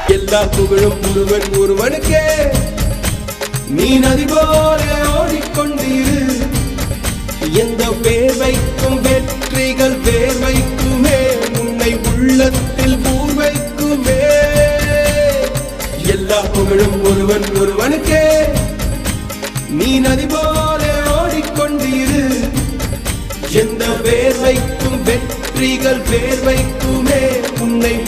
எல்லா புகழும் ஒருவன் ஒருவனுக்கே. நீ நதி போல ஓடிக்கொண்டிரு. எந்த வேர்வைக்கும் வெற்றிகள் வேர்வைக்குமே, உன்னை உள்ளத்தில் பூர்வைக்குமே. எல்லா புகழும் ஒருவன் ஒருவனுக்கே. நீ நதி போல ஓடிக்கொண்டிரு. எந்த வேர்வைக்கும் வெற்றிகள் வேர்வைக்குமே, உன்னை